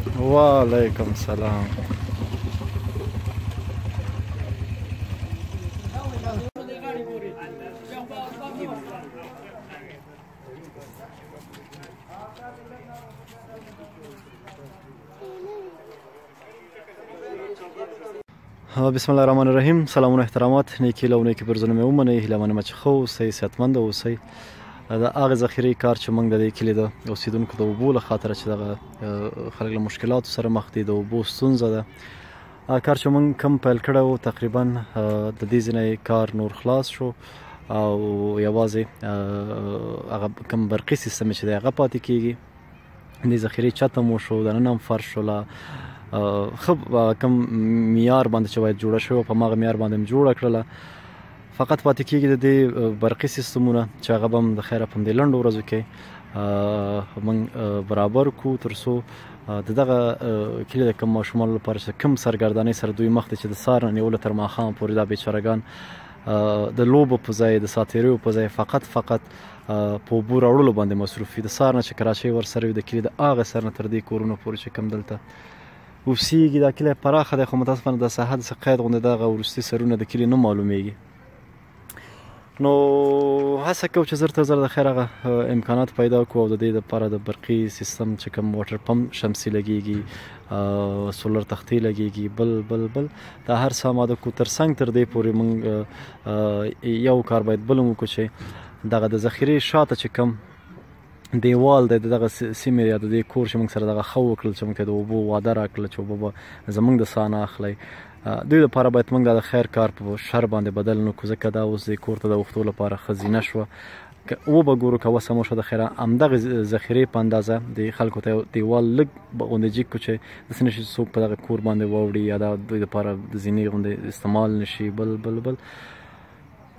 وعلیکم السلام. بسم الله الرحمن الرحیم. سلامونه احترامات، نیکی له نیکی برزونه مې ومنئ. هیله منم چې ښه اوسئ، صحتمند اوسئ. د هغې ذخیرې کار چې موږ د دې کلي د اوسېدونکو د اوبو له خاطره چې دغه خلک له مشکلاتو سره مخ دي، د اوبو ستونزه ده. کار چې موږ کم پیل کړی و تقریبا د دې ځینې کار نور خلاص شو او یوازې هغه کم برقي سیستم چې دی هغه پاتې کېږي. دې ذخیرې چته مو شو، دننه هم فرش شوله، ښه کم معیار باندې چې باید جوړه شوې په هماغه معیار باندې مې جوړه کړله. فقط پاتې کېږي د دې برقي سیستمونه چې هغه به هم د خیره په همدې لنډو ورځو کې موږ برابر کړو تر څو د دغه کلي د کم ماشومانو لپاره چې کم سرګردانۍ سره دوی مخ دي چې د سهار نه نیوله تر ماښامه پورې دا بیچارهګان د لوبو په ځای د ساعتېریو په ځای فقط په اوبو راوړلو باندې مصروف وي. د سهار نه چې کراچۍ ورسره وي، د کلي د هغې سر نه تر دې کورونو پورې چې کم دلته اوسېږي. دا کلی پراخه دی خو متاسفانه د ساحه داسې قید غوندې دغه وروستي سرونه د کلي نه معلومیږي. نو هڅه کوو چې زر تر زر د خیر هغه امکانات پیدا کړو او د دې دپاره د برقي سیستم چې کوم واټر پمپ شمسي لګېږي، سولر تختې لګېږي، بل دا هر څه اماده کړو. تر څنګ تر دې پورې موږ یو کار باید بل هم وکړو چې دغه د ذخیرې شاته چې کوم دیوال دی د دغه سیمې یا د دې کور چې موږ سره دغه ښه وکړل چې موږ ته د اوبو وعده راکړله چې اوبه به زموږ د ساه نه اخلی. دوی لپاره باید موږ دا د خیر کار په شر باندې بدل نه کړو، ځکه دا اوس دې کور ته د اوښتو لپاره ښځینه شوه. که وبه ګورو که وسه مو شوه د خیره همدغې ذخیرې په اندازه د خلکو ته دیوال لږ غوندې جګ کړو چې داسې نه شي چې څوک په دغه کور باندې واوړي یا دا دوی لپاره د زینې غوندې استعمال نه شي. بل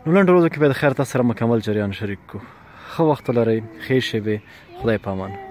نو لنډو ورځو کې باید د خیر تاسو سره مکمل جریان شریک کړو. ښه وخت ولرئ، ښې شېبې، خدای په امان.